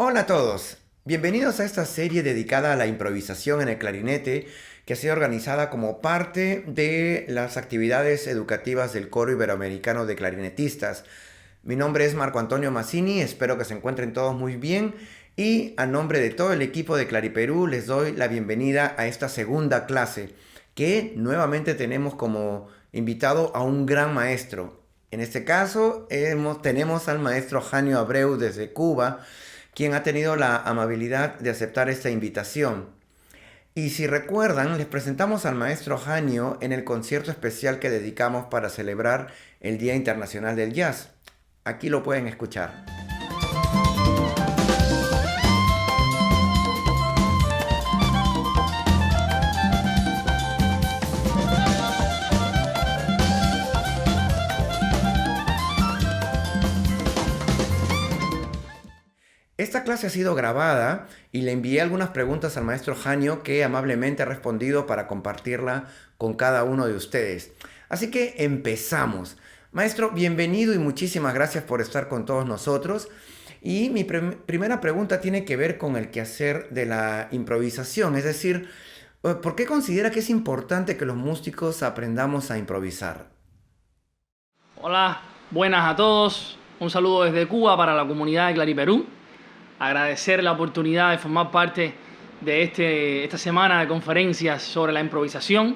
Hola a todos, bienvenidos a esta serie dedicada a la improvisación en el clarinete que ha sido organizada como parte de las actividades educativas del Coro Iberoamericano de Clarinetistas. Mi nombre es Marco Antonio Mazzini, espero que se encuentren todos muy bien y a nombre de todo el equipo de Clariperú les doy la bienvenida a esta segunda clase que nuevamente tenemos como invitado a un gran maestro. En este caso tenemos al maestro Janio Abreu desde Cuba, quien ha tenido la amabilidad de aceptar esta invitación. Y si recuerdan, les presentamos al maestro Janio en el concierto especial que dedicamos para celebrar el Día Internacional del Jazz. Aquí lo pueden escuchar. Esta clase ha sido grabada y le envié algunas preguntas al maestro Janio que amablemente ha respondido para compartirla con cada uno de ustedes. Así que empezamos. Maestro, bienvenido y muchísimas gracias por estar con todos nosotros. Y mi primera pregunta tiene que ver con el quehacer de la improvisación, es decir, ¿por qué considera que es importante que los músicos aprendamos a improvisar? Hola, buenas a todos. Un saludo desde Cuba para la comunidad de Clariperú. Agradecer la oportunidad de formar parte de esta semana de conferencias sobre la improvisación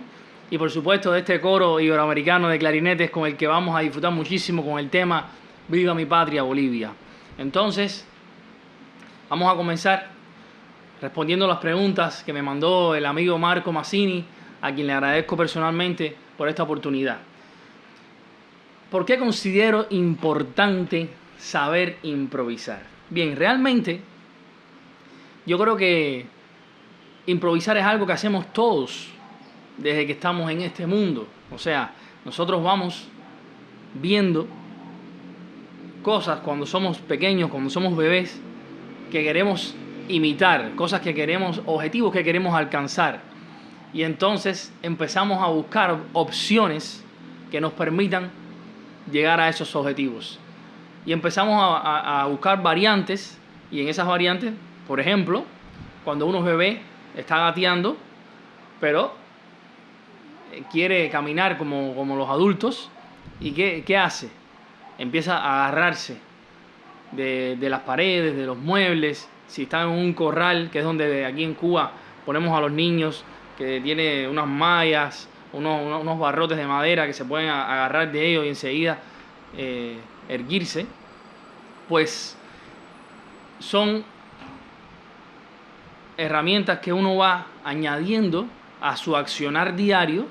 y por supuesto de este coro iberoamericano de clarinetes con el que vamos a disfrutar muchísimo con el tema Viva mi patria Bolivia. Entonces, vamos a comenzar respondiendo las preguntas que me mandó el amigo Marco Mazzini, a quien le agradezco personalmente por esta oportunidad. ¿Por qué considero importante saber improvisar? Bien, realmente yo creo que improvisar es algo que hacemos todos desde que estamos en este mundo. O sea, nosotros vamos viendo cosas cuando somos pequeños, cuando somos bebés, que queremos imitar, cosas que queremos, objetivos que queremos alcanzar. Y entonces empezamos a buscar opciones que nos permitan llegar a esos objetivos. Y empezamos a buscar variantes, y en esas variantes, por ejemplo, cuando uno es bebé, está gateando, pero quiere caminar como los adultos, ¿y qué hace? Empieza a agarrarse de las paredes, de los muebles. Si está en un corral, que es donde aquí en Cuba ponemos a los niños, que tiene unas mallas, unos barrotes de madera que se pueden agarrar de ellos y enseguida erguirse, pues son herramientas que uno va añadiendo a su accionar diario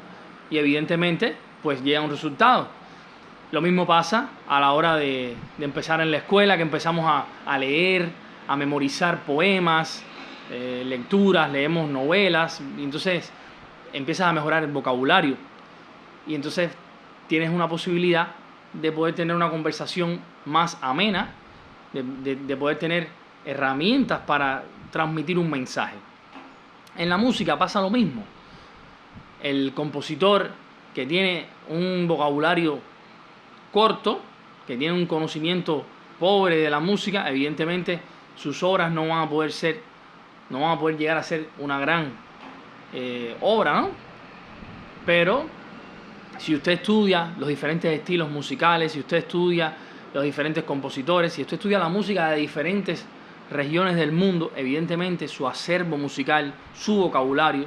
y evidentemente pues llega a un resultado. Lo mismo pasa a la hora de empezar en la escuela, que empezamos a leer, a memorizar poemas, lecturas, leemos novelas, y entonces empiezas a mejorar el vocabulario y entonces tienes una posibilidad de poder tener una conversación más amena, de poder tener herramientas para transmitir un mensaje. En la música pasa lo mismo. El compositor que tiene un vocabulario corto, que tiene un conocimiento pobre de la música, evidentemente sus obras no van a poder llegar a ser una gran obra, ¿no? Pero si usted estudia los diferentes estilos musicales, si usted estudia los diferentes compositores, si usted estudia la música de diferentes regiones del mundo, evidentemente su acervo musical, su vocabulario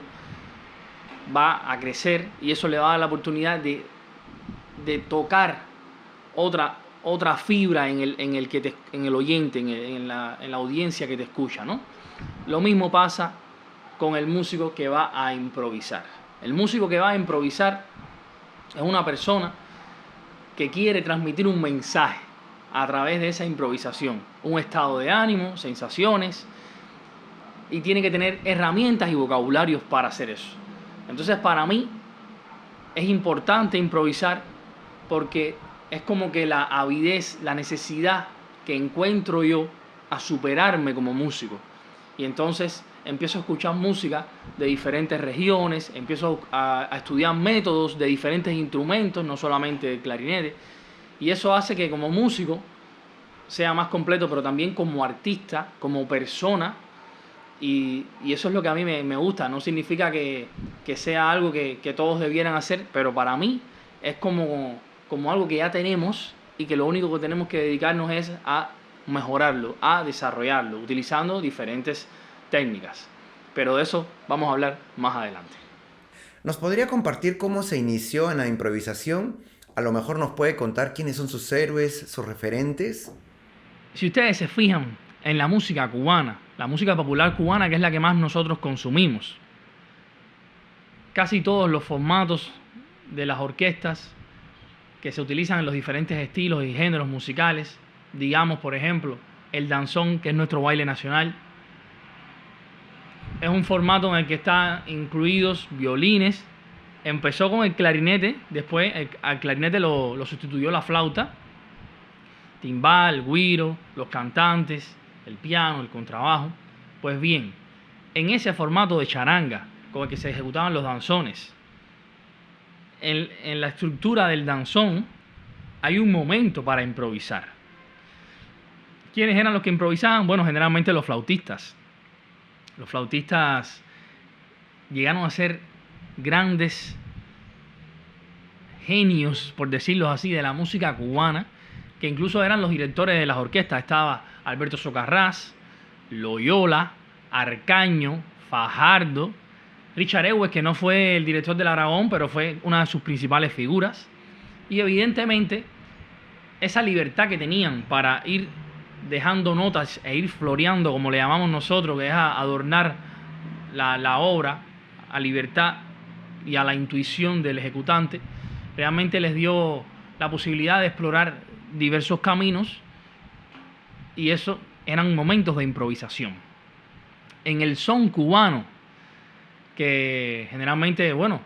va a crecer y eso le va a dar la oportunidad de tocar otra fibra en el oyente, en la audiencia que te escucha, ¿no? Lo mismo pasa con el músico que va a improvisar. El músico que va a improvisar es una persona que quiere transmitir un mensaje a través de esa improvisación, un estado de ánimo, sensaciones, y tiene que tener herramientas y vocabularios para hacer eso. Entonces, para mí es importante improvisar porque es como que la avidez, la necesidad que encuentro yo a superarme como músico. Y entonces empiezo a escuchar música de diferentes regiones, empiezo a estudiar métodos de diferentes instrumentos, no solamente de clarinete, y eso hace que como músico sea más completo, pero también como artista, como persona. Y eso es lo que a mí me gusta. No significa que sea algo que todos debieran hacer, pero para mí es como algo que ya tenemos y que lo único que tenemos que dedicarnos es a mejorarlo, a desarrollarlo, utilizando diferentes técnicas. Pero de eso vamos a hablar más adelante. ¿Nos podría compartir cómo se inició en la improvisación? A lo mejor nos puede contar quiénes son sus héroes, sus referentes. Si ustedes se fijan en la música cubana, la música popular cubana, que es la que más nosotros consumimos, casi todos los formatos de las orquestas que se utilizan en los diferentes estilos y géneros musicales, digamos, por ejemplo, el danzón, que es nuestro baile nacional, es un formato en el que están incluidos violines. Empezó con el clarinete, después al clarinete lo sustituyó la flauta, timbal, el güiro, los cantantes, el piano, el contrabajo. Pues bien, en ese formato de charanga con el que se ejecutaban los danzones, en la estructura del danzón hay un momento para improvisar. ¿Quiénes eran los que improvisaban? Bueno, generalmente los flautistas. Los flautistas llegaron a ser grandes genios, por decirlo así, de la música cubana, que incluso eran los directores de las orquestas. Estaba Alberto Socarrás, Loyola, Arcaño, Fajardo, Richard Ewes, que no fue el director del Aragón, pero fue una de sus principales figuras. Y evidentemente, esa libertad que tenían para ir dejando notas e ir floreando, como le llamamos nosotros, que es adornar la obra a libertad y a la intuición del ejecutante, realmente les dio la posibilidad de explorar diversos caminos, y eso eran momentos de improvisación. En el son cubano, que generalmente, bueno,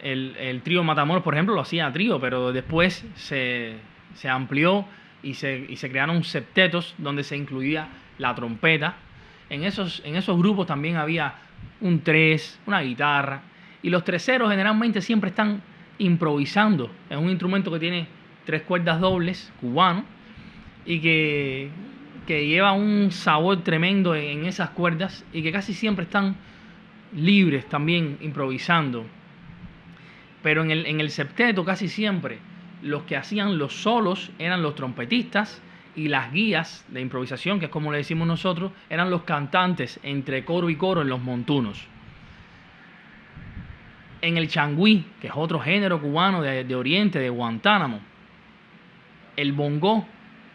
el trío Matamoros, por ejemplo, lo hacía a trío, pero después se amplió y se crearon septetos donde se incluía la trompeta. En esos grupos también había un tres, una guitarra, y los treseros generalmente siempre están improvisando. Es un instrumento que tiene 3 cuerdas dobles, cubano, y que lleva un sabor tremendo en esas cuerdas, y que casi siempre están libres también improvisando. Pero en el septeto casi siempre los que hacían los solos eran los trompetistas, y las guías de improvisación, que es como le decimos nosotros, eran los cantantes entre coro y coro en los montunos. En el changüí, que es otro género cubano de Oriente, de Guantánamo, el bongó,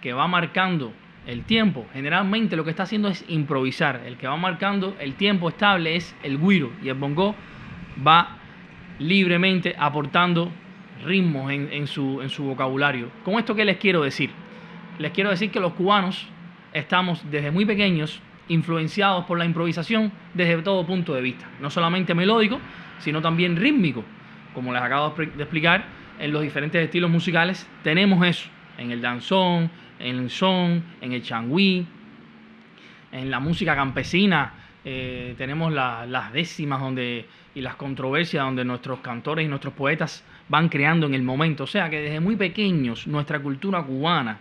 que va marcando el tiempo, generalmente lo que está haciendo es improvisar. El que va marcando el tiempo estable es el güiro, y el bongó va libremente aportando ritmos en su vocabulario. ¿Con esto qué les quiero decir? Les quiero decir que los cubanos estamos desde muy pequeños influenciados por la improvisación desde todo punto de vista, no solamente melódico, sino también rítmico. Como les acabo de explicar, en los diferentes estilos musicales tenemos eso, en el danzón, en el son, en el changüí, en la música campesina. Tenemos las décimas y las controversias donde nuestros cantores y nuestros poetas van creando en el momento. O sea que desde muy pequeños nuestra cultura cubana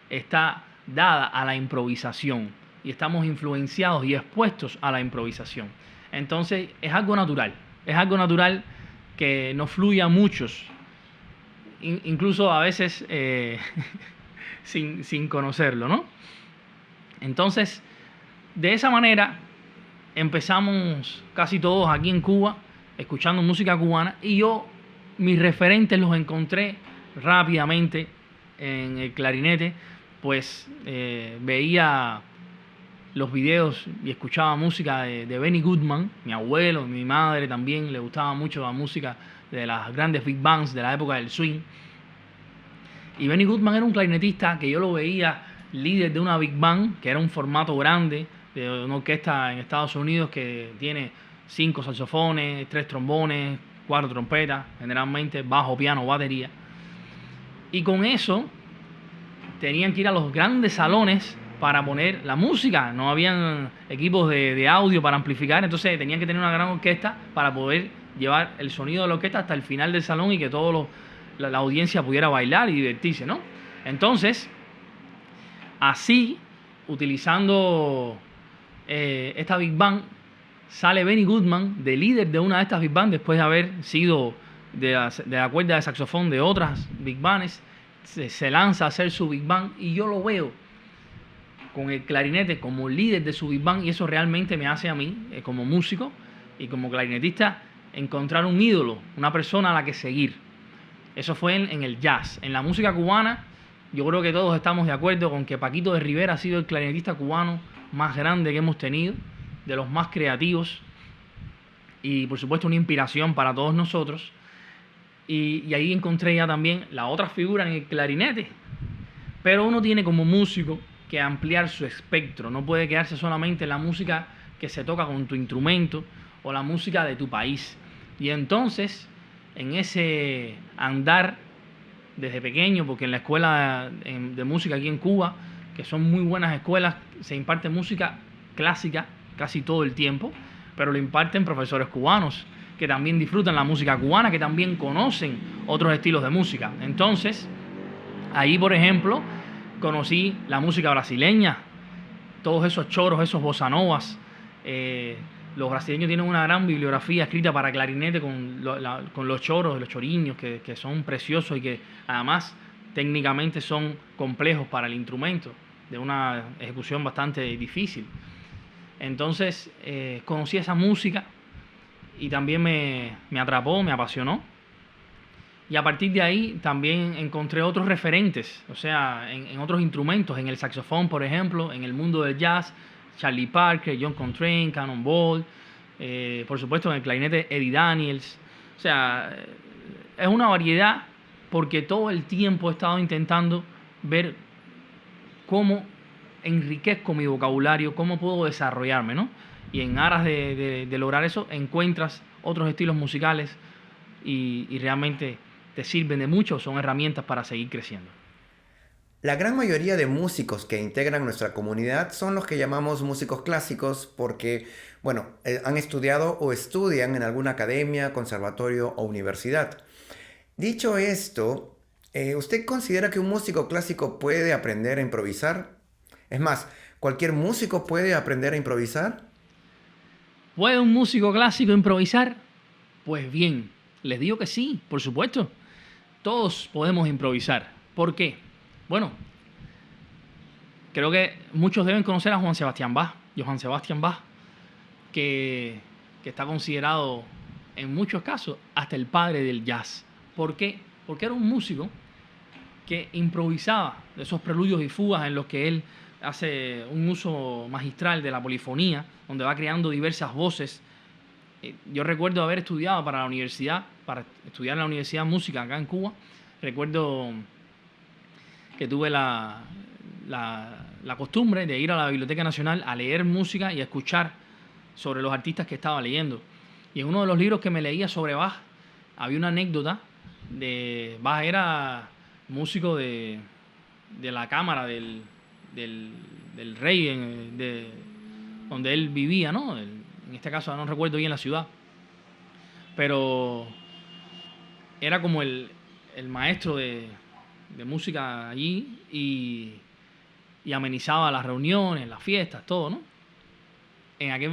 está dada a la improvisación, y estamos influenciados y expuestos a la improvisación. Entonces es algo natural que nos fluye a muchos, incluso a veces sin conocerlo, ¿no? Entonces, de esa manera empezamos casi todos aquí en Cuba escuchando música cubana, y yo mis referentes los encontré rápidamente en el clarinete. Pues veía los videos y escuchaba música de Benny Goodman. Mi abuelo, mi madre también le gustaba mucho la música de las grandes big bands de la época del swing. Y Benny Goodman era un clarinetista que yo lo veía líder de una big band, que era un formato grande de una orquesta en Estados Unidos que tiene 5 saxofones, 3 trombones, 4 trompetas, generalmente bajo, piano, batería. Y con eso tenían que ir a los grandes salones para poner la música. No habían equipos de audio para amplificar, entonces tenían que tener una gran orquesta para poder llevar el sonido de la orquesta hasta el final del salón y que toda la audiencia pudiera bailar y divertirse, ¿no? Entonces, Así, utilizando esta Big Band, sale Benny Goodman de líder de una de estas Big Band después de haber sido de la cuerda de saxofón de otras Big Bands. Se lanza a hacer su Big Band y yo lo veo con el clarinete como líder de su Big Band, y eso realmente me hace a mí, como músico y como clarinetista, encontrar un ídolo, una persona a la que seguir. Eso fue en el jazz. En la música cubana, yo creo que todos estamos de acuerdo con que Paquito de Rivera ha sido el clarinetista cubano más grande que hemos tenido, de los más creativos y por supuesto una inspiración para todos nosotros. Y ahí encontré ya también la otra figura en el clarinete. Pero uno tiene como músico que ampliar su espectro, no puede quedarse solamente en la música que se toca con tu instrumento o la música de tu país. Y entonces, en ese andar desde pequeño, porque en la escuela de música aquí en Cuba, que son muy buenas escuelas, se imparte música clásica casi todo el tiempo, pero lo imparten profesores cubanos que también disfrutan la música cubana, que también conocen otros estilos de música. Entonces, ahí, por ejemplo, conocí la música brasileña, todos esos choros, esos bossa novas. Los brasileños tienen una gran bibliografía escrita para clarinete con los choros, los choriños, que son preciosos y que además técnicamente son complejos para el instrumento, de una ejecución bastante difícil. Entonces conocí esa música y también me atrapó, me apasionó. Y a partir de ahí también encontré otros referentes, o sea, en otros instrumentos, en el saxofón, por ejemplo, en el mundo del jazz, Charlie Parker, John Coltrane, Cannonball, por supuesto en el clarinete Eddie Daniels. O sea, es una variedad porque todo el tiempo he estado intentando ver cómo enriquezco mi vocabulario, cómo puedo desarrollarme, ¿no? Y en aras de lograr eso encuentras otros estilos musicales y realmente te sirven de mucho, son herramientas para seguir creciendo. La gran mayoría de músicos que integran nuestra comunidad son los que llamamos músicos clásicos porque, bueno, han estudiado o estudian en alguna academia, conservatorio o universidad. Dicho esto, ¿usted considera que un músico clásico puede aprender a improvisar? Es más, ¿cualquier músico puede aprender a improvisar? ¿Puede un músico clásico improvisar? Pues bien, les digo que sí, por supuesto. Todos podemos improvisar. ¿Por qué? Bueno, creo que muchos deben conocer a Johann Sebastian Bach, que está considerado en muchos casos hasta el padre del jazz. ¿Por qué? Porque era un músico que improvisaba de esos preludios y fugas en los que él hace un uso magistral de la polifonía, donde va creando diversas voces. Yo recuerdo haber estudiado para estudiar en la Universidad de Música acá en Cuba. Recuerdo que tuve la costumbre de ir a la Biblioteca Nacional a leer música y a escuchar sobre los artistas que estaba leyendo. Y en uno de los libros que me leía sobre Bach, había una anécdota de Bach. Era músico de la cámara del rey donde él vivía, ¿no? En este caso no recuerdo bien la ciudad, pero era como el maestro de música allí y amenizaba las reuniones, las fiestas, todo, ¿no?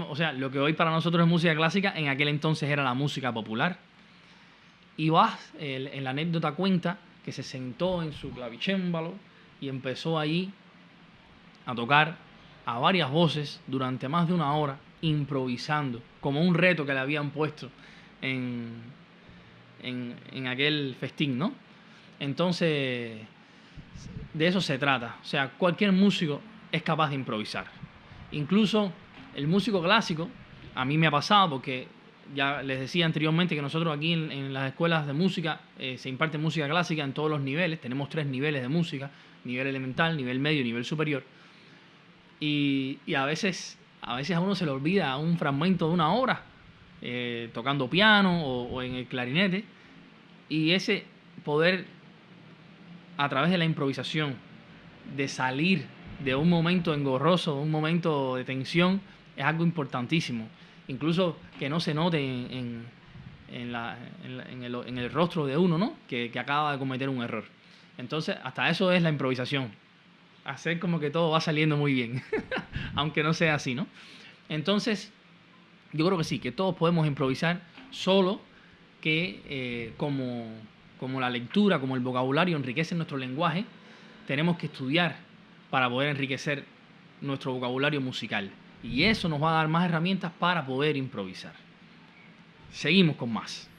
O sea, lo que hoy para nosotros es música clásica, en aquel entonces era la música popular. Y Bach, en la anécdota cuenta que se sentó en su clavicémbalo y empezó allí a tocar a varias voces durante más de una hora, improvisando, como un reto que le habían puesto en aquel festín, ¿no? Entonces, de eso se trata. O sea, cualquier músico es capaz de improvisar. Incluso el músico clásico, a mí me ha pasado porque ya les decía anteriormente que nosotros aquí en las escuelas de música se imparte música clásica en todos los niveles. Tenemos 3 niveles de música: nivel elemental, nivel medio y nivel superior. Y a veces a uno se le olvida un fragmento de una hora tocando piano o en el clarinete, y ese poder, a través de la improvisación, de salir de un momento engorroso, un momento de tensión, es algo importantísimo. Incluso que no se note en el rostro de uno, ¿no? Que acaba de cometer un error. Entonces, hasta eso es la improvisación. hacer como que todo va saliendo muy bien, aunque no sea así, ¿no? Entonces, yo creo que sí, que todos podemos improvisar, solo que como la lectura, como el vocabulario enriquece nuestro lenguaje, tenemos que estudiar para poder enriquecer nuestro vocabulario musical. Y eso nos va a dar más herramientas para poder improvisar. Seguimos con más.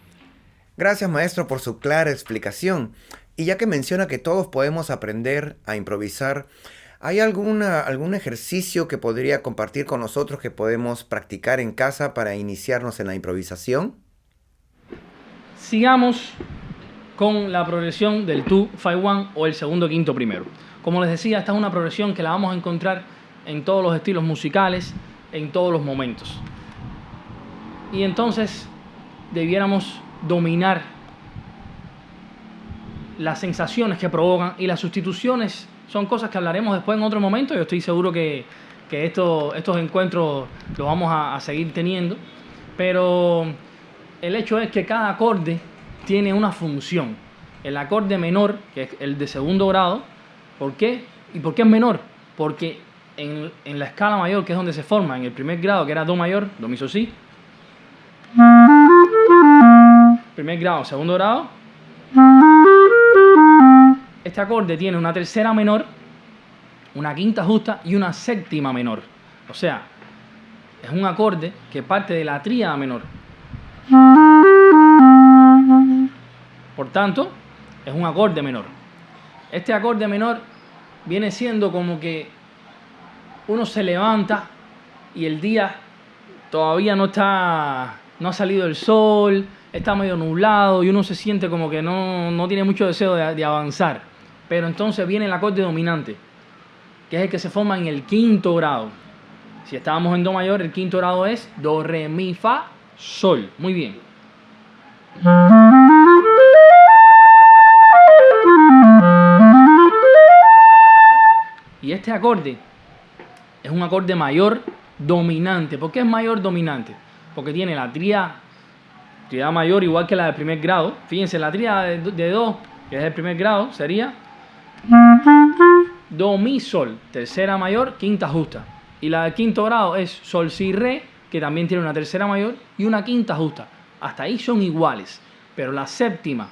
Gracias, maestro, por su clara explicación. Y ya que menciona que todos podemos aprender a improvisar, ¿hay algún ejercicio que podría compartir con nosotros que podemos practicar en casa para iniciarnos en la improvisación? Sigamos con la progresión del 2-5-1 o el segundo quinto primero. Como les decía, esta es una progresión que la vamos a encontrar en todos los estilos musicales, en todos los momentos. Y entonces debiéramos dominar las sensaciones que provocan, y las sustituciones son cosas que hablaremos después en otro momento. Yo estoy seguro que estos encuentros los vamos a seguir teniendo, pero el hecho es que cada acorde tiene una función. El acorde menor, que es el de segundo grado, ¿por qué? ¿Y por qué es menor? Porque en la escala mayor, que es donde se forma, en el primer grado, que era do mayor, do mi sol si, primer grado, segundo grado, este acorde tiene una tercera menor, una quinta justa y una séptima menor. O sea, es un acorde que parte de la tríada menor. Por tanto, es un acorde menor. Este acorde menor viene siendo como que uno se levanta y el día todavía no ha salido el sol, está medio nublado y uno se siente como que no tiene mucho deseo de avanzar. Pero entonces viene el acorde dominante, que es el que se forma en el quinto grado. Si estábamos en do mayor, el quinto grado es do, re, mi, fa, sol. Muy bien. Y este acorde es un acorde mayor dominante. ¿Por qué es mayor dominante? Porque tiene la tríada mayor igual que la del primer grado. Fíjense, la tríada de do, que es el primer grado, sería do, mi, sol, tercera mayor, quinta justa. Y la del quinto grado es sol, si, re, que también tiene una tercera mayor y una quinta justa. Hasta ahí son iguales. Pero la séptima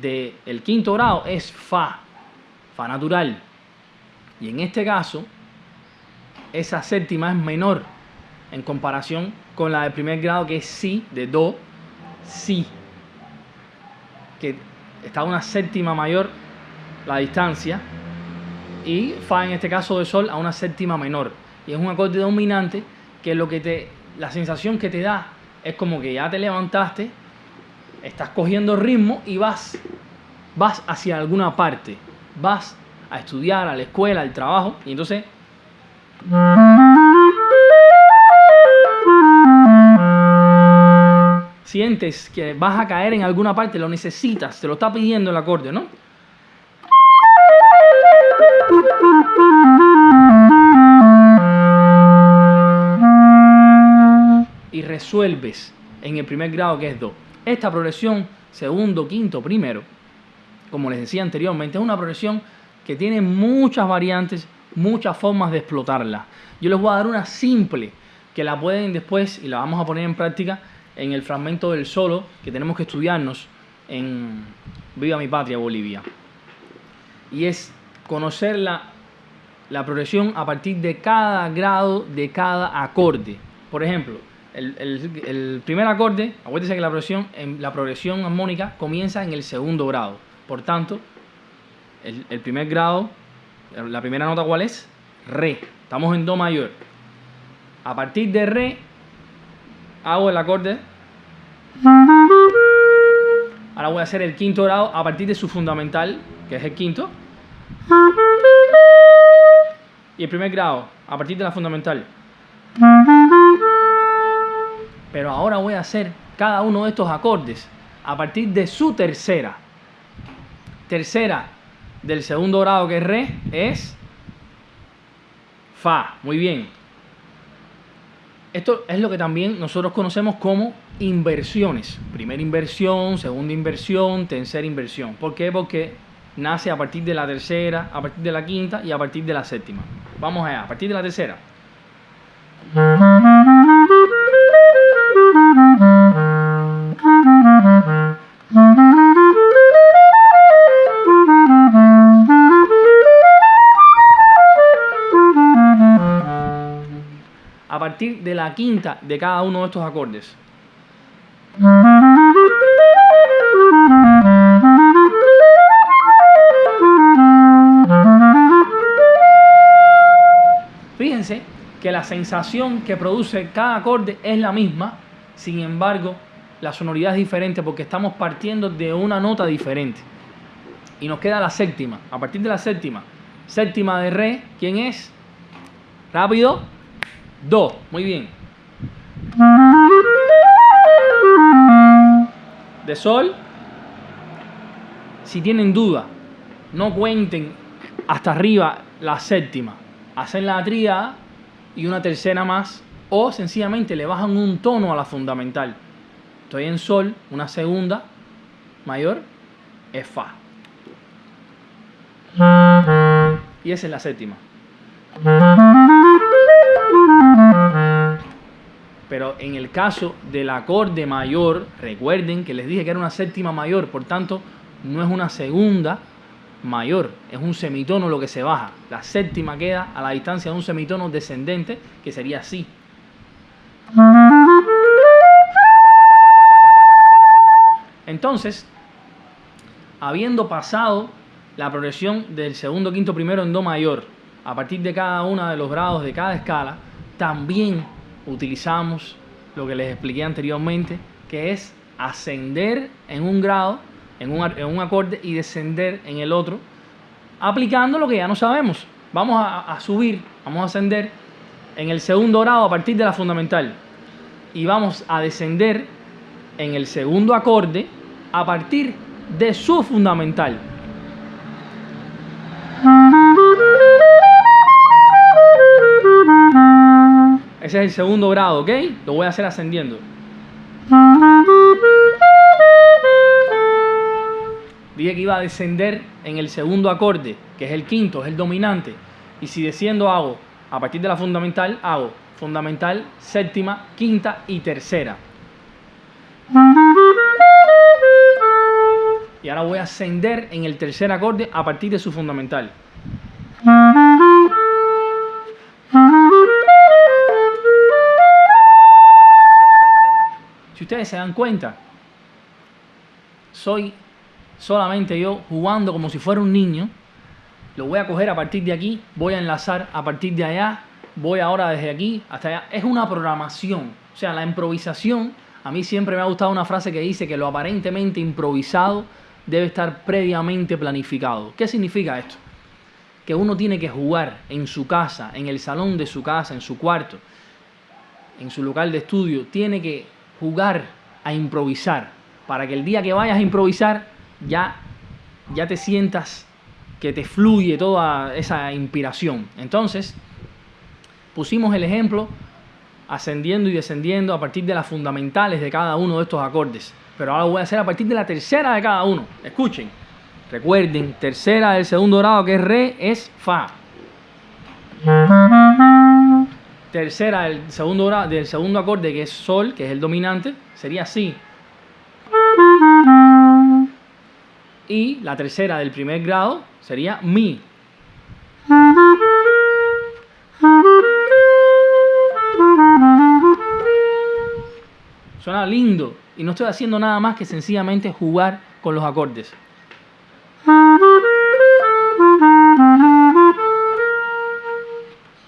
del quinto grado es fa, fa natural. Y en este caso, esa séptima es menor en comparación con la del primer grado, que es si, de do, si, que está a una séptima mayor la distancia, y fa en este caso de sol a una séptima menor. Y es un acorde dominante que la sensación que te da es como que ya te levantaste, estás cogiendo ritmo y vas hacia alguna parte, vas a estudiar, a la escuela, al trabajo, y entonces sientes que vas a caer en alguna parte, lo necesitas, te lo está pidiendo el acorde, ¿no? Y resuelves en el primer grado, que es do. Esta progresión, segundo, quinto, primero, como les decía anteriormente, es una progresión que tiene muchas variantes, muchas formas de explotarla. Yo les voy a dar una simple, que la pueden después, y la vamos a poner en práctica en el fragmento del solo que tenemos que estudiarnos en Viva mi Patria, Bolivia. Y es conocer la progresión a partir de cada grado, de cada acorde. Por ejemplo, el primer acorde, acuérdense que la progresión armónica comienza en el segundo grado. Por tanto, el primer grado, la primera nota, ¿cuál es? Re. Estamos en do mayor. A partir de re, hago el acorde. Ahora voy a hacer el quinto grado a partir de su fundamental, que es el quinto. Y el primer grado, a partir de la fundamental. Pero ahora voy a hacer cada uno de estos acordes a partir de su tercera. Tercera del segundo grado, que es re, es fa. Muy bien. Esto es lo que también nosotros conocemos como inversiones. Primera inversión, segunda inversión, tercera inversión. ¿Por qué? Porque nace a partir de la tercera, a partir de la quinta y a partir de la séptima. Vamos allá, a partir de la tercera. A partir de la quinta de cada uno de estos acordes. Fíjense que la sensación que produce cada acorde es la misma, sin embargo, la sonoridad es diferente porque estamos partiendo de una nota diferente. Y nos queda la séptima. A partir de la séptima, séptima de re, ¿quién es? Rápido. Do. Muy bien. De sol. Si tienen duda, no cuenten hasta arriba la séptima. Hacen la tríada y una tercera más, o sencillamente le bajan un tono a la fundamental. Estoy en sol, una segunda mayor es fa. Y esa es la séptima. Pero en el caso del acorde mayor, recuerden que les dije que era una séptima mayor, por tanto no es una segunda mayor, es un semitono lo que se baja. La séptima queda a la distancia de un semitono descendente, que sería así. Entonces, habiendo pasado la progresión del segundo, quinto, primero en do mayor, a partir de cada uno de los grados de cada escala, también utilizamos lo que les expliqué anteriormente, que es ascender en un grado, en un acorde, y descender en el otro, aplicando lo que ya no sabemos. Vamos a subir, vamos a ascender en el segundo grado a partir de la fundamental, y vamos a descender en el segundo acorde a partir de su fundamental. Ese es el segundo grado, ¿ok? Lo voy a hacer ascendiendo. Dije que iba a descender en el segundo acorde, que es el quinto, es el dominante. Y si desciendo hago, a partir de la fundamental, hago fundamental, séptima, quinta y tercera. Y ahora voy a ascender en el tercer acorde a partir de su fundamental. Si ustedes se dan cuenta, soy solamente yo jugando como si fuera un niño. Lo voy a coger a partir de aquí, voy a enlazar a partir de allá, voy ahora desde aquí hasta allá. Es una programación, o sea, la improvisación. A mí siempre me ha gustado una frase que dice que lo aparentemente improvisado debe estar previamente planificado. ¿Qué significa esto? Que uno tiene que jugar en su casa, en el salón de su casa, en su cuarto, en su local de estudio. Tiene que jugar a improvisar, para que el día que vayas a improvisar ya te sientas que te fluye toda esa inspiración. Entonces, pusimos el ejemplo ascendiendo y descendiendo a partir de las fundamentales de cada uno de estos acordes. Pero ahora lo voy a hacer a partir de la tercera de cada uno. Escuchen. Recuerden, tercera del segundo grado, que es re, es fa. Tercera del segundo grado, del segundo acorde, que es sol, que es el dominante, sería si. Y la tercera del primer grado sería mi. Suena lindo y no estoy haciendo nada más que sencillamente jugar con los acordes.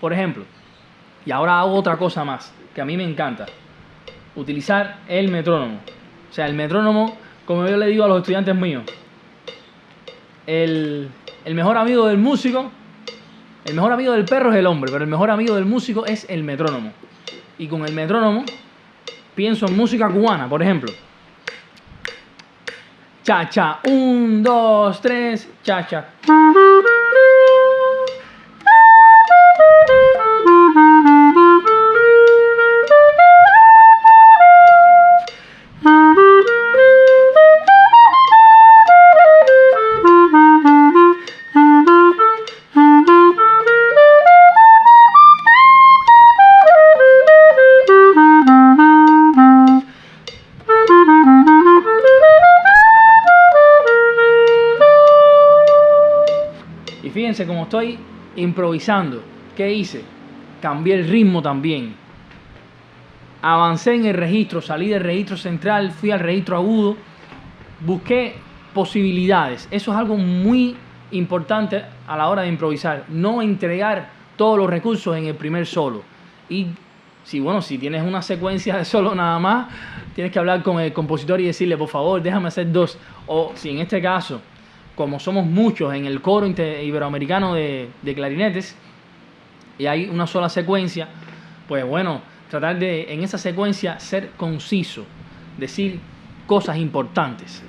Por ejemplo, y ahora hago otra cosa más que a mí me encanta: utilizar el metrónomo. O sea, el metrónomo, como yo le digo a los estudiantes míos, el mejor amigo del músico, el mejor amigo del perro es el hombre, pero el mejor amigo del músico es el metrónomo. Y con el metrónomo pienso en música cubana, por ejemplo. Cha, cha, 1, 2, 3, cha, cha. fíjense cómo estoy improvisando. ¿Qué hice? Cambié el ritmo también. Avancé en el registro, salí del registro central, fui al registro agudo, busqué posibilidades. Eso es algo muy importante a la hora de improvisar. No entregar todos los recursos en el primer solo. Y si tienes una secuencia de solo nada más, tienes que hablar con el compositor y decirle, por favor, déjame hacer 2. O si en este caso, como somos muchos en el coro iberoamericano de clarinetes y hay una sola secuencia, pues bueno, tratar de en esa secuencia ser conciso, decir cosas importantes.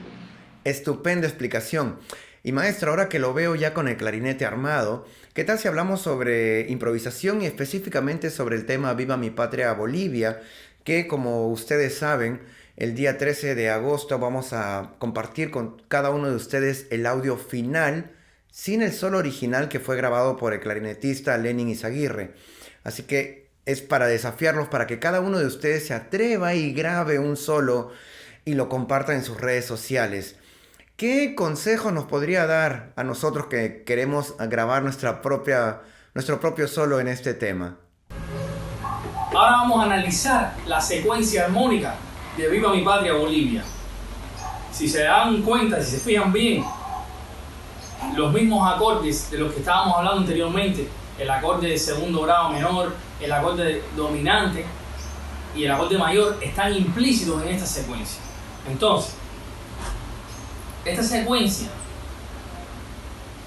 Estupenda explicación. Y maestro, ahora que lo veo ya con el clarinete armado, ¿qué tal si hablamos sobre improvisación y específicamente sobre el tema Viva mi Patria Bolivia? Que como ustedes saben, el día 13 de agosto vamos a compartir con cada uno de ustedes el audio final sin el solo original que fue grabado por el clarinetista Lenin Izaguirre. Así que es para desafiarlos, para que cada uno de ustedes se atreva y grabe un solo y lo comparta en sus redes sociales. ¿Qué consejo nos podría dar a nosotros que queremos grabar nuestro propio solo en este tema? Ahora vamos a analizar la secuencia armónica de Viva mi Patria Bolivia. Si se dan cuenta, si se fijan bien, los mismos acordes de los que estábamos hablando anteriormente, el acorde de segundo grado menor, el acorde dominante y el acorde mayor, están implícitos en esta secuencia. Entonces, esta secuencia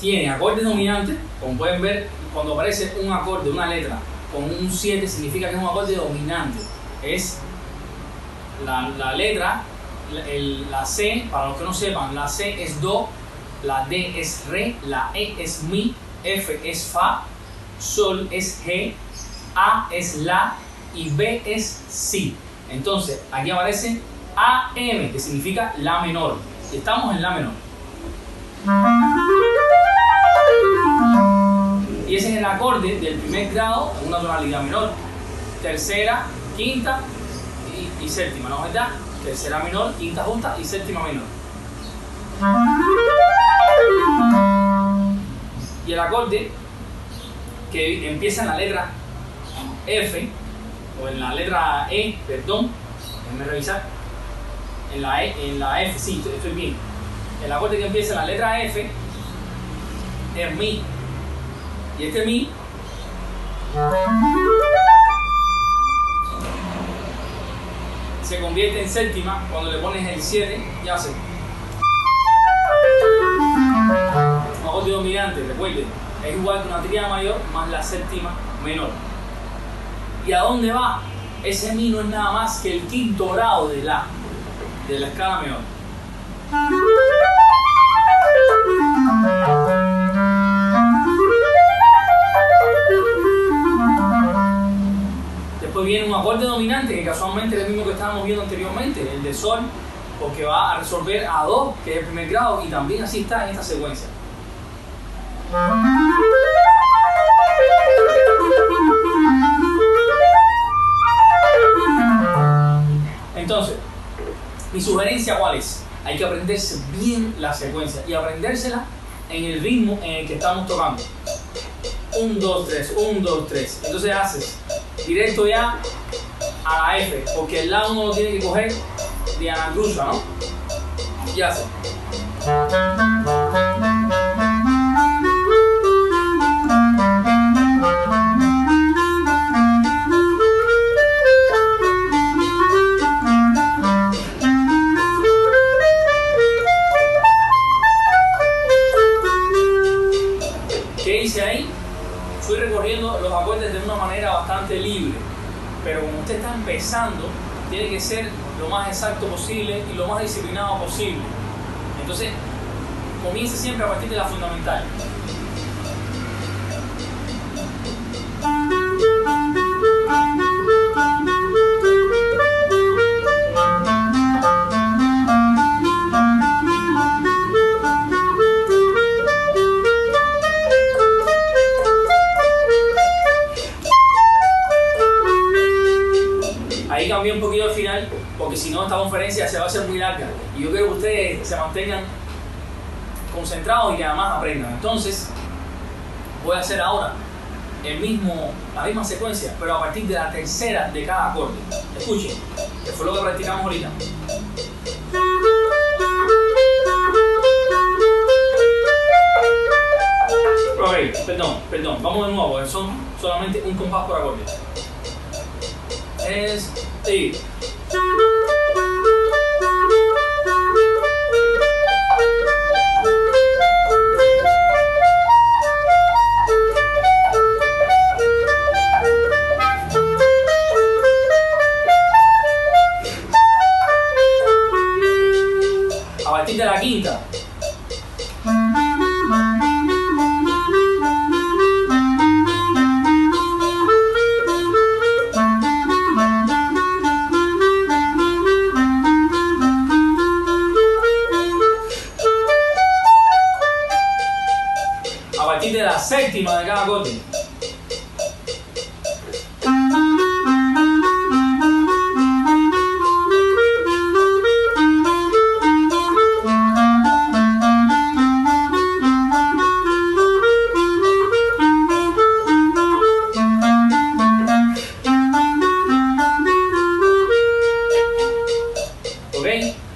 tiene acordes dominantes, como pueden ver, cuando aparece un acorde, una letra con un 7 significa que es un acorde dominante. Es la letra, la C, para los que no sepan, la C es Do, la D es Re, la E es Mi, F es Fa, Sol es G, A es La y B es Si. Entonces, aquí aparece AM, que significa La menor. Estamos en La menor. Y ese es el acorde del primer grado en una tonalidad menor. Tercera, quinta y séptima, ¿no es verdad? Tercera menor, quinta justa y séptima menor. Y el acorde que empieza en la letra F, o en la letra E, perdón, déjenme revisar. En la F, sí, estoy bien. El acorde que empieza en la letra F es Mi. Y este Mi se convierte en séptima cuando le pones el 7 y hace un acorde dominante, recuerden, es igual que una tríada mayor más la séptima menor. ¿Y a dónde va? Ese Mi no es nada más que el quinto grado de la escala menor. Después viene un acorde dominante que casualmente es el mismo que estábamos viendo anteriormente, el de Sol, porque va a resolver a Do, que es el primer grado, y también así está en esta secuencia. Entonces, mi sugerencia, ¿cuál es? Hay que aprenderse bien la secuencia y aprendérsela en el ritmo en el que estamos tocando. 1, 2, 3, 1, 2, 3. Entonces haces directo ya a la F, porque el La uno lo tiene que coger de anacruza, ¿no? Y hace. ¿Qué hice ahí? Fui recorriendo los acordes de una manera bastante libre, pero como usted está empezando, tiene que ser lo más exacto posible y lo más disciplinado posible. Entonces, comience siempre a partir de la fundamental. Ahí cambié un poquito al final, porque si no esta conferencia se va a hacer muy larga y yo quiero que ustedes se mantengan concentrados y que además aprendan. Entonces, voy a hacer ahora la misma secuencia, pero a partir de la tercera de cada acorde. Escuchen, que fue lo que practicamos ahorita. Ok, perdón, vamos de nuevo, porque son solamente un compás por acorde. Y a partir de la quinta. A partir de la séptima de cada acorde.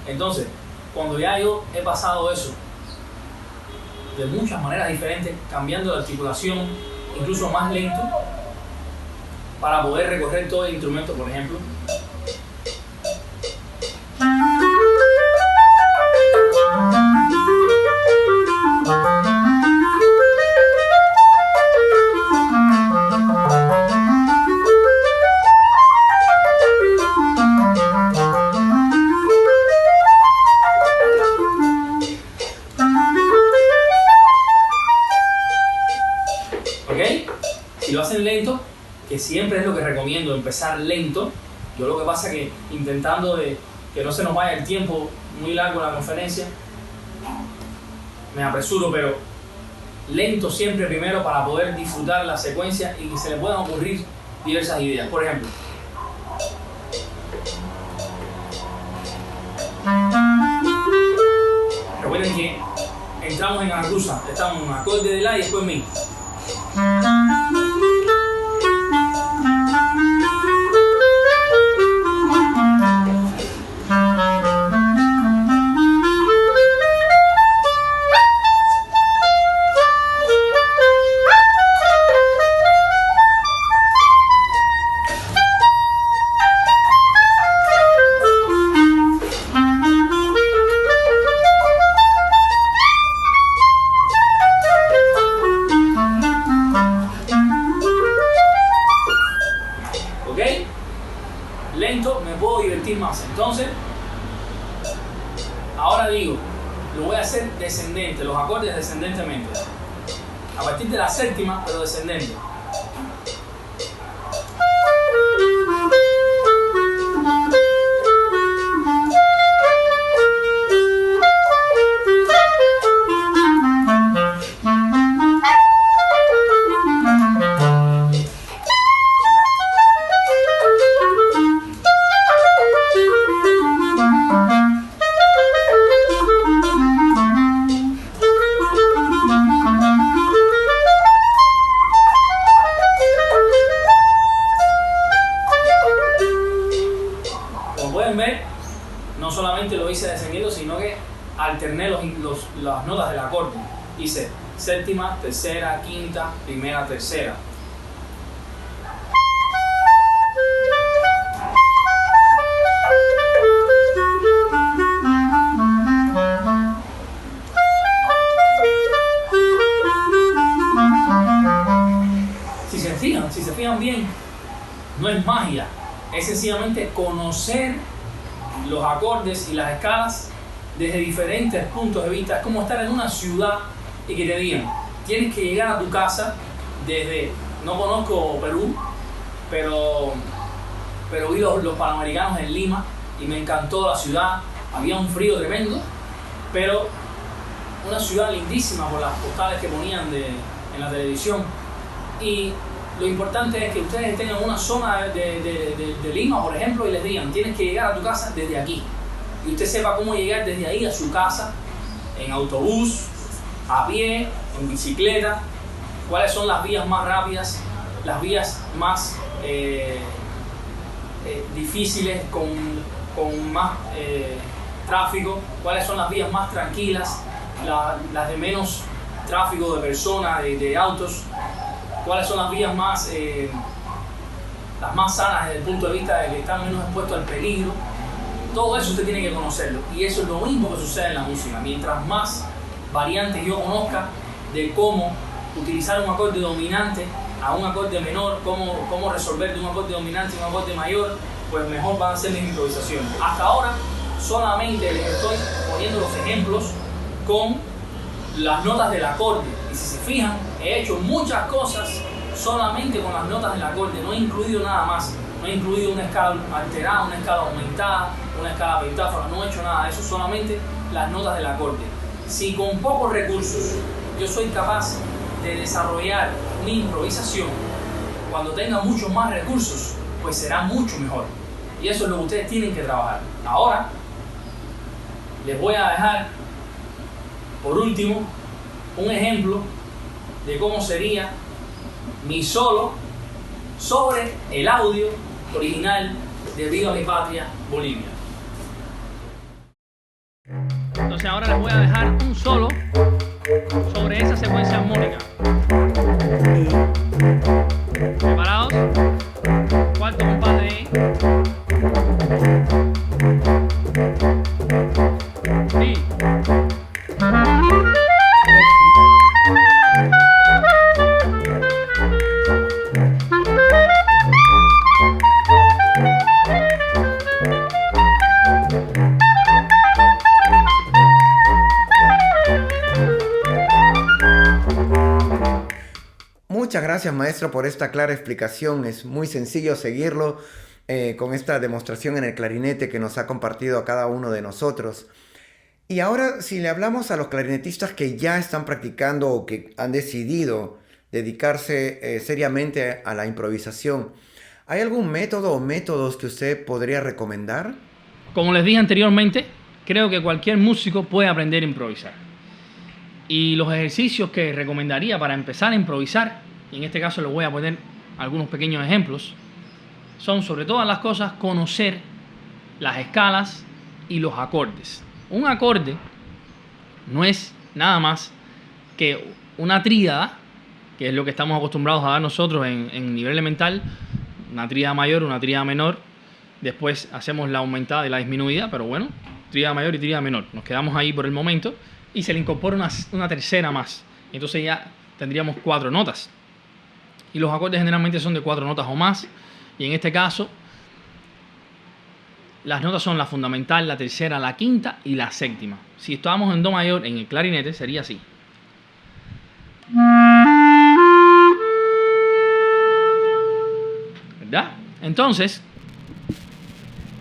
Entonces, cuando ya yo he pasado eso de muchas maneras diferentes, cambiando la articulación, incluso más lento, para poder recorrer todo el instrumento, por ejemplo. Si lo hacen lento, que siempre es lo que recomiendo, empezar lento. Yo lo que pasa es que intentando de que no se nos vaya el tiempo muy largo en la conferencia, me apresuro, pero lento siempre primero para poder disfrutar la secuencia y que se le puedan ocurrir diversas ideas. Por ejemplo, recuerden que entramos en la rusa, estamos en un acorde de la y después mi. Lento me puedo divertir más. Entonces, ahora digo, lo voy a hacer descendente, los acordes descendentemente. A partir de la séptima, pero descendente. No solamente lo hice descendiendo, sino que alterné las notas del acorde. Hice séptima, tercera, quinta, primera, tercera. Si se fijan bien, no es magia, es sencillamente conocer los acordes y las escalas desde diferentes puntos de vista. Es como estar en una ciudad y que te digan, tienes que llegar a tu casa desde, no conozco Perú, pero vi los Panamericanos en Lima y me encantó la ciudad, había un frío tremendo, pero una ciudad lindísima por las postales que ponían en la televisión. Y lo importante es que ustedes tengan una zona de Lima, por ejemplo, y les digan, tienes que llegar a tu casa desde aquí. Y usted sepa cómo llegar desde ahí a su casa, en autobús, a pie, en bicicleta, cuáles son las vías más rápidas, las vías más difíciles, con más tráfico, cuáles son las vías más tranquilas, las de menos tráfico de personas, de autos, cuáles son las vías más sanas desde el punto de vista de que están menos expuestos al peligro. Todo eso usted tiene que conocerlo, y eso es lo mismo que sucede en la música. Mientras más variantes yo conozca de cómo utilizar un acorde dominante a un acorde menor, cómo resolver de un acorde dominante a un acorde mayor, pues mejor van a ser mis improvisaciones. Hasta ahora solamente les estoy poniendo los ejemplos con las notas del acorde, y si se fijan, he hecho muchas cosas solamente con las notas del acorde, no he incluido nada más, no he incluido una escala alterada, una escala aumentada, una escala pentáfona, no he hecho nada de eso, solamente las notas del acorde. Si con pocos recursos yo soy capaz de desarrollar mi improvisación, cuando tenga muchos más recursos, pues será mucho mejor. Y eso es lo que ustedes tienen que trabajar. Ahora, les voy a dejar, por último, un ejemplo de cómo sería mi solo sobre el audio original de Viva mi Patria, Bolivia. Entonces ahora les voy a dejar un solo sobre esa secuencia armónica. ¿Preparados? Cuarto compás de E. Sí. Muchas gracias, maestro, por esta clara explicación. Es muy sencillo seguirlo con esta demostración en el clarinete que nos ha compartido a cada uno de nosotros. Y ahora, si le hablamos a los clarinetistas que ya están practicando o que han decidido dedicarse seriamente a la improvisación, ¿hay algún método o métodos que usted podría recomendar? Como les dije anteriormente, creo que cualquier músico puede aprender a improvisar. Y los ejercicios que recomendaría para empezar a improvisar, y en este caso les voy a poner algunos pequeños ejemplos, son sobre todas las cosas conocer las escalas y los acordes. Un acorde no es nada más que una tríada, que es lo que estamos acostumbrados a dar nosotros en nivel elemental, una tríada mayor, una tríada menor, después hacemos la aumentada y la disminuida, pero bueno, tríada mayor y tríada menor. Nos quedamos ahí por el momento y se le incorpora una tercera más. Entonces ya tendríamos 4 notas. Y los acordes generalmente son de 4 notas o más. Y en este caso, las notas son la fundamental, la tercera, la quinta y la séptima. Si estábamos en do mayor en el clarinete, sería así. ¿Verdad? Entonces,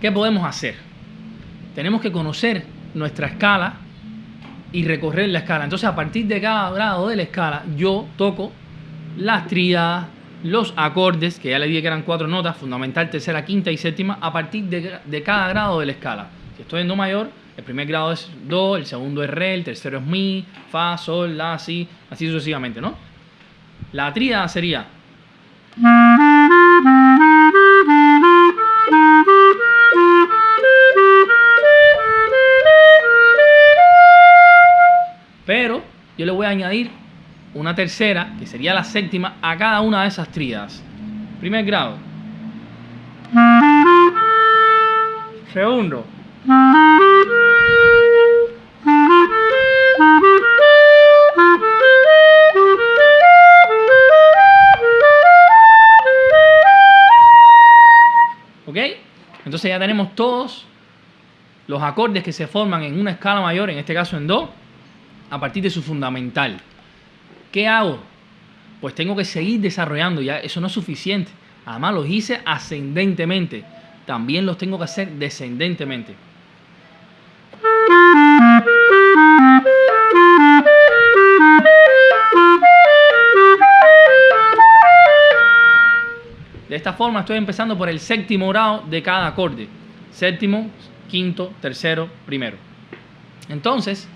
¿qué podemos hacer? Tenemos que conocer nuestra escala y recorrer la escala. Entonces, a partir de cada grado de la escala, yo toco las tríadas, los acordes, que ya le dije que eran 4 notas, fundamental, tercera, quinta y séptima, a partir de cada grado de la escala. Si estoy en do mayor, el primer grado es do, el segundo es re, el tercero es mi, fa, sol, la, si, así sucesivamente, ¿no? La tríada sería... Pero yo le voy a añadir una tercera, que sería la séptima, a cada una de esas tríadas. Primer grado. Segundo. ¿Ok? Entonces ya tenemos todos los acordes que se forman en una escala mayor, en este caso en do, a partir de su fundamental. ¿Qué hago? Pues tengo que seguir desarrollando, ya eso no es suficiente. Además los hice ascendentemente, también los tengo que hacer descendentemente. De esta forma estoy empezando por el séptimo grado de cada acorde. Séptimo, quinto, tercero, primero. Entonces,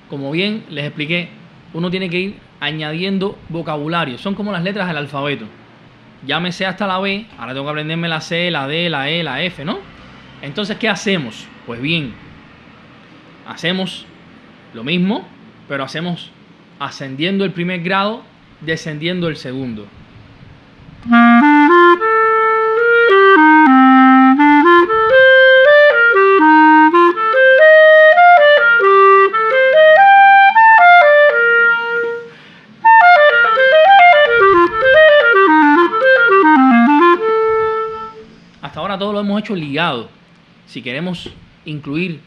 como bien les expliqué, uno tiene que ir añadiendo vocabulario. Son como las letras del alfabeto. Ya me sé hasta la B, ahora tengo que aprenderme la C, la D, la E, la F, ¿no? Entonces, ¿qué hacemos? Pues bien, hacemos lo mismo, pero hacemos ascendiendo el primer grado, descendiendo el segundo. Hasta ahora todo lo hemos hecho ligado. Si queremos incluir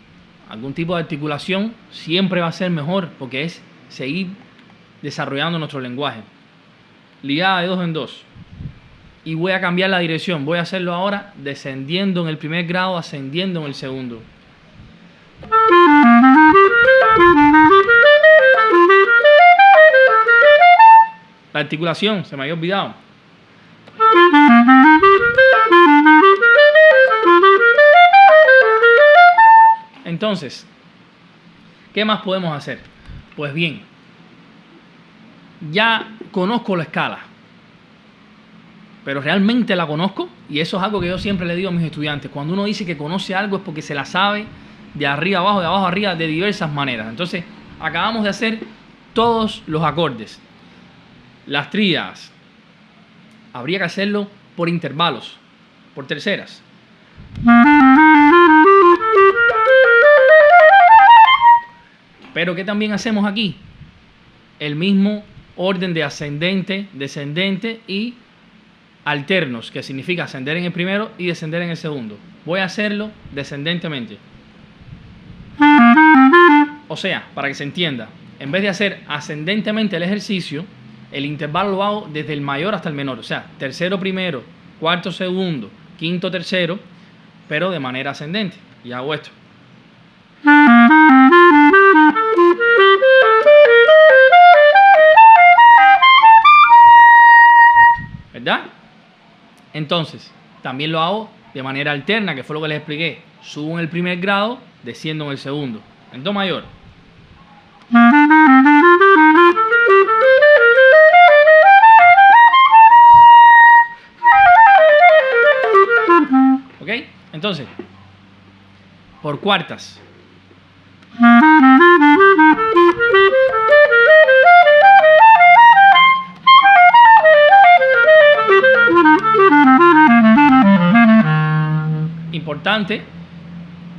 algún tipo de articulación, siempre va a ser mejor, porque es seguir desarrollando nuestro lenguaje. Ligada de 2 en 2. Y voy a cambiar la dirección. Voy a hacerlo ahora descendiendo en el primer grado, ascendiendo en el segundo. La articulación, se me había olvidado. Entonces, ¿qué más podemos hacer? Pues bien, ya conozco la escala, pero realmente la conozco, y eso es algo que yo siempre le digo a mis estudiantes. Cuando uno dice que conoce algo es porque se la sabe de arriba abajo, de abajo arriba, de diversas maneras. Entonces, acabamos de hacer todos los acordes. Las tríadas, habría que hacerlo por intervalos, por terceras. Pero ¿qué también hacemos aquí? El mismo orden de ascendente, descendente y alternos, que significa ascender en el primero y descender en el segundo. Voy a hacerlo descendentemente. O sea, para que se entienda, en vez de hacer ascendentemente el ejercicio, el intervalo lo hago desde el mayor hasta el menor. O sea, tercero primero, cuarto segundo, quinto tercero, pero de manera ascendente. Y hago esto. ¿Verdad? Entonces, también lo hago de manera alterna, que fue lo que les expliqué. Subo en el primer grado, desciendo en el segundo. En do mayor. ¿Ok? Entonces, por cuartas. Importante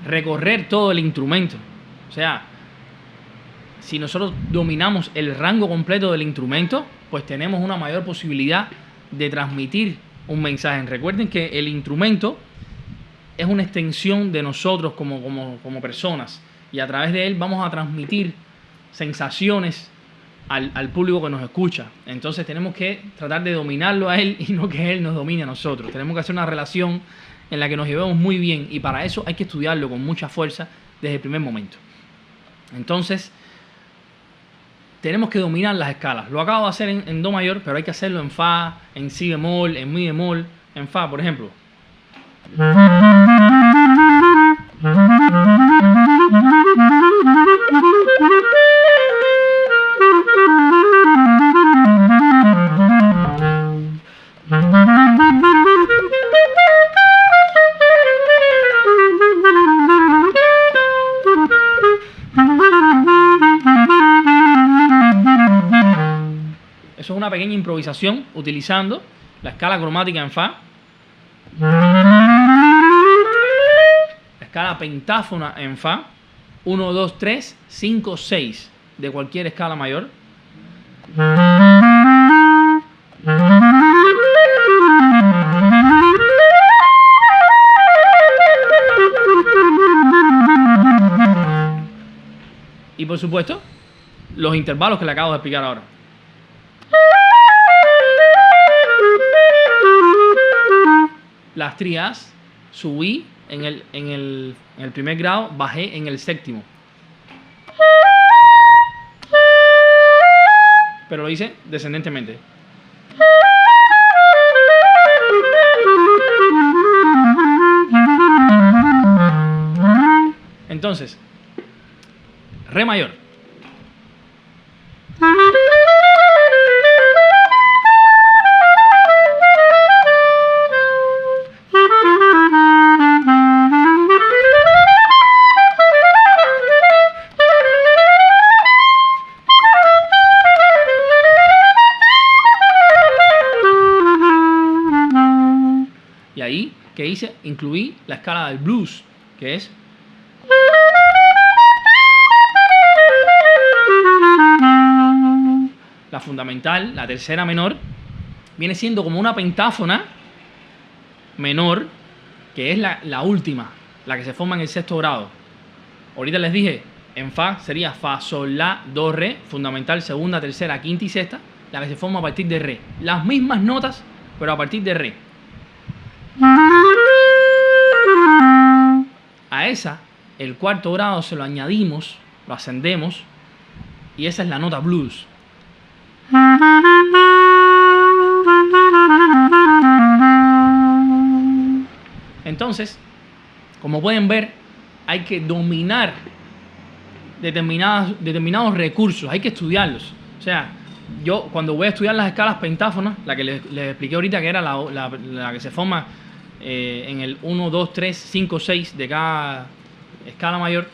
recorrer todo el instrumento. O sea, si nosotros dominamos el rango completo del instrumento, pues tenemos una mayor posibilidad de transmitir un mensaje. Recuerden que el instrumento es una extensión de nosotros como personas, y a través de él vamos a transmitir sensaciones al público que nos escucha. Entonces tenemos que tratar de dominarlo a él y no que él nos domine a nosotros. Tenemos que hacer una relación en la que nos llevemos muy bien, y para eso hay que estudiarlo con mucha fuerza desde el primer momento. Entonces tenemos que dominar las escalas. Lo acabo de hacer en do mayor, pero hay que hacerlo en fa, en si bemol, en mi bemol, en fa, por ejemplo. Eso es una pequeña improvisación utilizando la escala cromática en fa, la escala pentáfona en fa, 1, 2, 3, 5, 6 de cualquier escala mayor. Y por supuesto, los intervalos que le acabo de explicar ahora. Las tríadas, subí en el primer grado, bajé en el séptimo. Pero lo hice descendentemente. Entonces, re mayor. que hice, incluí la escala del blues, que es la fundamental, la tercera menor, viene siendo como una pentáfona menor, que es la última, la que se forma en el sexto grado. Ahorita les dije, en fa sería fa, sol, la, do, re, fundamental, segunda, tercera, quinta y sexta, la que se forma a partir de re. Las mismas notas, pero a partir de re. A esa, el cuarto grado se lo añadimos, lo ascendemos, y esa es la nota blues. Entonces, como pueden ver, hay que dominar determinados recursos, hay que estudiarlos. O sea, yo cuando voy a estudiar las escalas pentáfonas, la que les expliqué ahorita, que era la que se forma en el 1, 2, 3, 5, 6 de cada escala mayor,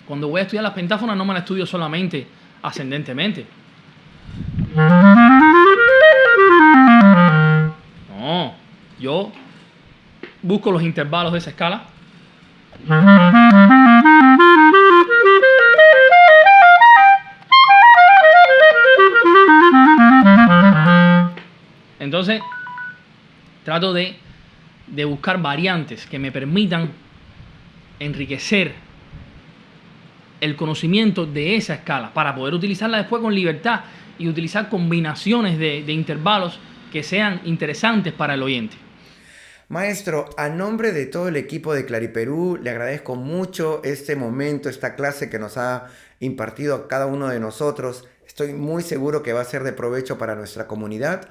cuando voy a estudiar las pentáfonas no me las estudio solamente ascendentemente. No, yo busco los intervalos de esa escala. Entonces, trato de buscar variantes que me permitan enriquecer el conocimiento de esa escala para poder utilizarla después con libertad y utilizar combinaciones de intervalos que sean interesantes para el oyente. Maestro, a nombre de todo el equipo de Clariperú, le agradezco mucho este momento, esta clase que nos ha impartido a cada uno de nosotros. Estoy muy seguro que va a ser de provecho para nuestra comunidad.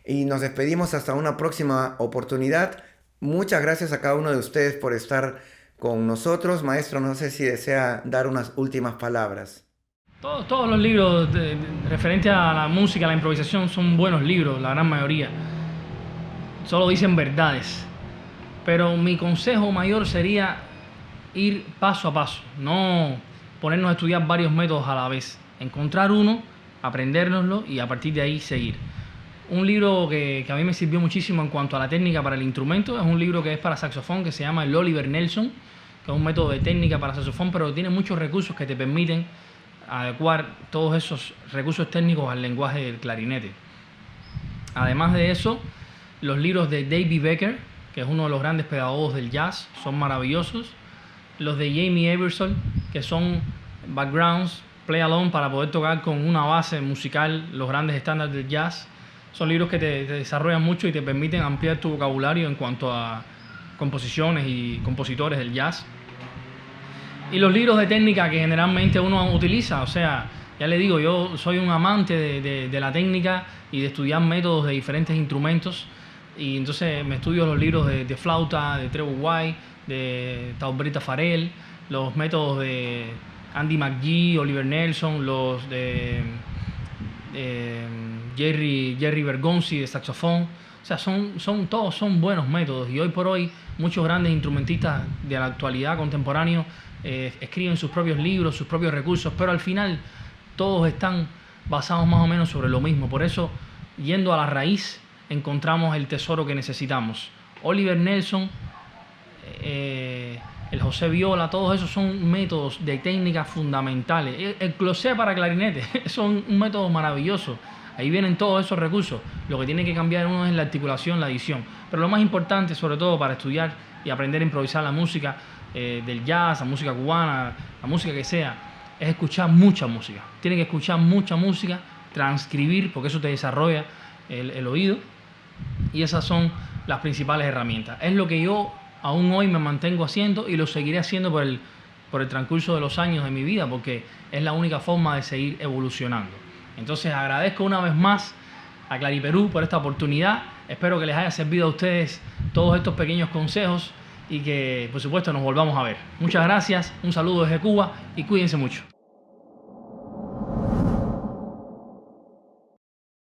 Y nos despedimos hasta una próxima oportunidad. Muchas gracias a cada uno de ustedes por estar con nosotros. Maestro, no sé si desea dar unas últimas palabras. Todos los libros referentes a la música, a la improvisación, son buenos libros, la gran mayoría. Solo dicen verdades. Pero mi consejo mayor sería ir paso a paso, no ponernos a estudiar varios métodos a la vez. Encontrar uno, aprendérnoslo y a partir de ahí seguir. Un libro que a mí me sirvió muchísimo en cuanto a la técnica para el instrumento es un libro que es para saxofón, que se llama el Oliver Nelson, que es un método de técnica para saxofón, pero tiene muchos recursos que te permiten adecuar todos esos recursos técnicos al lenguaje del clarinete. Además de eso, los libros de David Becker, que es uno de los grandes pedagogos del jazz, son maravillosos. Los de Jamie Eversole, que son backgrounds, play along, para poder tocar con una base musical los grandes estándares del jazz. Son libros que te desarrollan mucho y te permiten ampliar tu vocabulario en cuanto a composiciones y compositores del jazz. Y los libros de técnica que generalmente uno utiliza, o sea, ya le digo, yo soy un amante de la técnica y de estudiar métodos de diferentes instrumentos, y entonces me estudio los libros de flauta, de Trevor White, de Taubert Tafarel, los métodos de Andy McGee, Oliver Nelson, los de Jerry Bergonzi de saxofón. O sea, todos son buenos métodos, y hoy por hoy muchos grandes instrumentistas de la actualidad contemporánea escriben sus propios libros, sus propios recursos, pero al final todos están basados más o menos sobre lo mismo. Por eso, yendo a la raíz, encontramos el tesoro que necesitamos. Oliver Nelson, el José Viola, todos esos son métodos de técnica fundamentales. El closé para clarinete son un método maravilloso. Ahí vienen todos esos recursos. Lo que tiene que cambiar uno es la articulación, la dicción. Pero lo más importante, sobre todo para estudiar y aprender a improvisar la música del jazz, la música cubana, la música que sea, es escuchar mucha música. Tiene que escuchar mucha música, transcribir, porque eso te desarrolla el oído. Y esas son las principales herramientas. Es lo que yo aún hoy me mantengo haciendo y lo seguiré haciendo por el transcurso de los años de mi vida, porque es la única forma de seguir evolucionando. Entonces agradezco una vez más a Clariperú por esta oportunidad. Espero que les haya servido a ustedes todos estos pequeños consejos y que, por supuesto, nos volvamos a ver. Muchas gracias, un saludo desde Cuba y cuídense mucho.